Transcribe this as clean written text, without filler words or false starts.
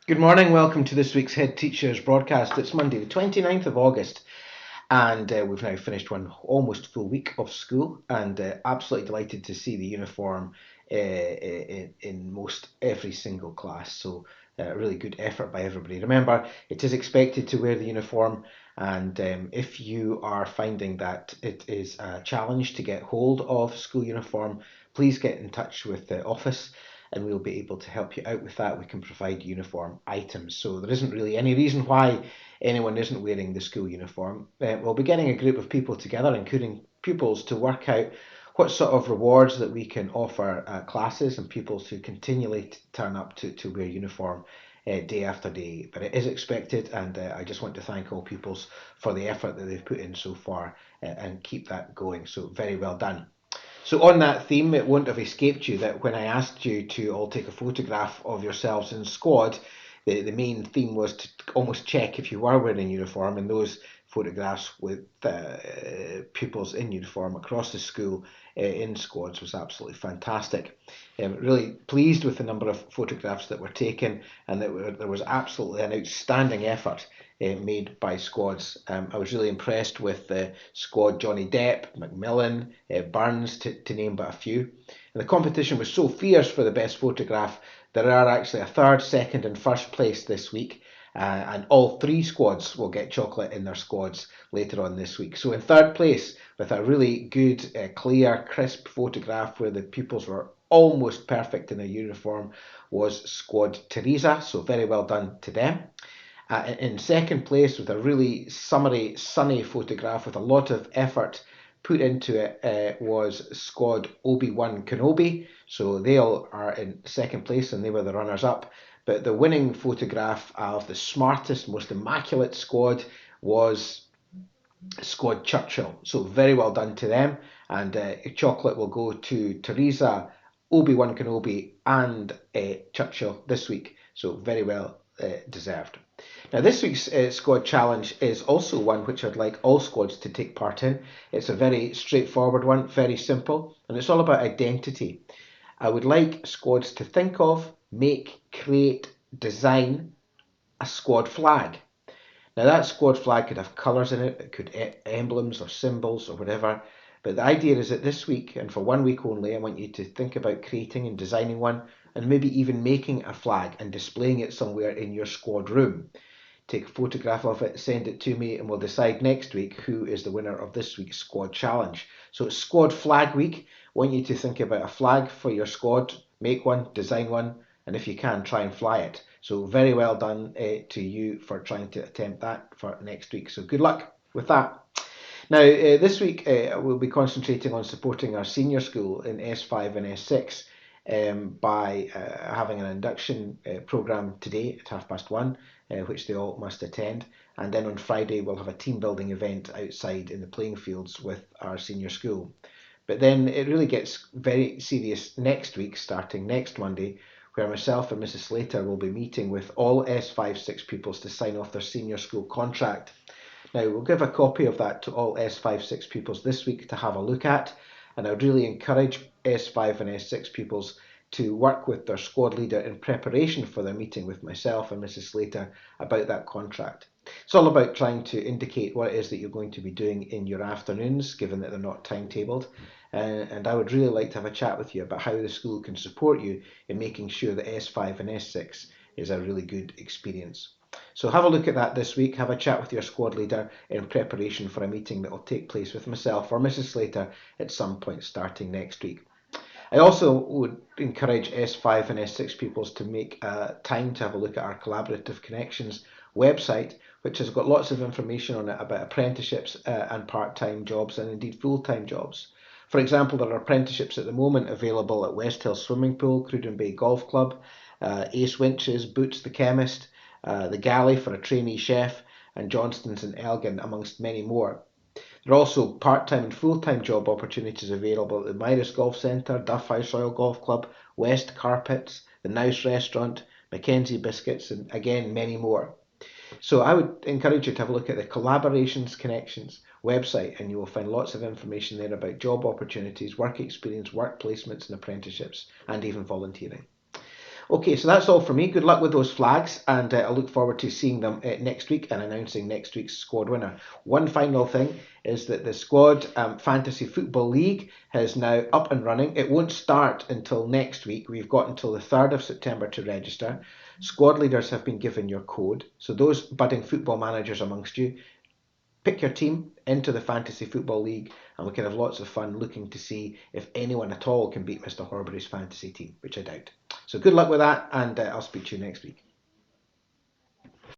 Good morning, welcome to this week's Head Teachers broadcast. It's Monday, the 29th of August, and we've now finished one almost full week of school, and absolutely delighted to see the uniform in most every single class. So, really good effort by everybody. Remember, it is expected to wear the uniform, and if you are finding that it is a challenge to get hold of school uniform, please get in touch with the office and we'll be able to help you out with that. We can provide uniform items. So there isn't really any reason why anyone isn't wearing the school uniform. We'll be getting a group of people together, including pupils, to work out what sort of rewards that we can offer classes and pupils who continually turn up to wear uniform day after day. But it is expected, and I just want to thank all pupils for the effort that they've put in so far and keep that going. So very well done. So on that theme, it won't have escaped you that when I asked you to all take a photograph of yourselves in squad, the main theme was to almost check if you were wearing uniform, and those photographs with pupils in uniform across the school in squads was absolutely fantastic. Really pleased with the number of photographs that were taken, and that there was absolutely an outstanding effort made by squads. I was really impressed with the squad Johnny Depp, Macmillan, Burns, to name but a few. And the competition was so fierce for the best photograph. There are actually a third, second, and first place this week. And all three squads will get chocolate in their squads later on this week. So in third place, with a really good, clear, crisp photograph where the pupils were almost perfect in their uniform, was squad Teresa. So very well done to them. In second place, with a really summery, sunny photograph with a lot of effort put into it, was squad Obi-Wan Kenobi. So they all are in second place and they were the runners up. But the winning photograph of the smartest, most immaculate squad was squad Churchill. So very well done to them. And chocolate will go to Teresa, Obi-Wan Kenobi, and Churchill this week. So very well deserved. Now, this week's squad challenge is also one which I'd like all squads to take part in. It's a very straightforward one, very simple, and it's all about identity. I would like squads to think of, make, create, design a squad flag. Now, that squad flag could have colours in it, it could emblems or symbols or whatever. But the idea is that this week, and for 1 week only, I want you to think about creating and designing one, and maybe even making a flag and displaying it somewhere in your squad room. Take a photograph of it, send it to me, and we'll decide next week who is the winner of this week's squad challenge. So it's Squad Flag Week. I want you to think about a flag for your squad, make one, design one, and if you can, try and fly it. So very well done to you for trying to attempt that for next week. So good luck with that. Now, this week we'll be concentrating on supporting our senior school in S5 and S6 by having an induction programme today at 1:30, which they all must attend. And then on Friday, we'll have a team building event outside in the playing fields with our senior school. But then it really gets very serious next week, starting next Monday, where myself and Mrs. Slater will be meeting with all S5-6 pupils to sign off their senior school contract. Now, we'll give a copy of that to all S5-6 pupils this week to have a look at, and I would really encourage S5 and S6 pupils to work with their squad leader in preparation for their meeting with myself and Mrs. Slater about that contract. It's all about trying to indicate what it is that you're going to be doing in your afternoons, given that they're not timetabled. And I would really like to have a chat with you about how the school can support you in making sure that S5 and S6 is a really good experience. So have a look at that this week, have a chat with your squad leader in preparation for a meeting that will take place with myself or Mrs. Slater at some point starting next week. I also would encourage S5 and S6 pupils to make time to have a look at our Collaborative Connections website, which has got lots of information on it about apprenticeships and part-time jobs and indeed full-time jobs. For example, there are apprenticeships at the moment available at Westhill Swimming Pool, Cruden Bay Golf Club, Ace Winches, Boots the Chemist, the Galley for a trainee chef, and Johnston's in Elgin, amongst many more. There are also part-time and full-time job opportunities available at the Midas Golf Centre, Duff House Royal Golf Club, West Carpets, the Nouse Restaurant, Mackenzie Biscuits, and again many more. So I would encourage you to have a look at the Collaborations Connections website, and you will find lots of information there about job opportunities, work experience, work placements and apprenticeships, and even volunteering. Okay, so that's all for me. Good luck with those flags, and I look forward to seeing them next week and announcing next week's squad winner. One final thing is that the Squad Fantasy Football League is now up and running. It won't start until next week. We've got until the 3rd of September to register. Squad leaders have been given your code, so those budding football managers amongst you, pick your team into the Fantasy Football League, and we can have lots of fun looking to see if anyone at all can beat Mr. Horbury's fantasy team, which I doubt. So good luck with that, and I'll speak to you next week.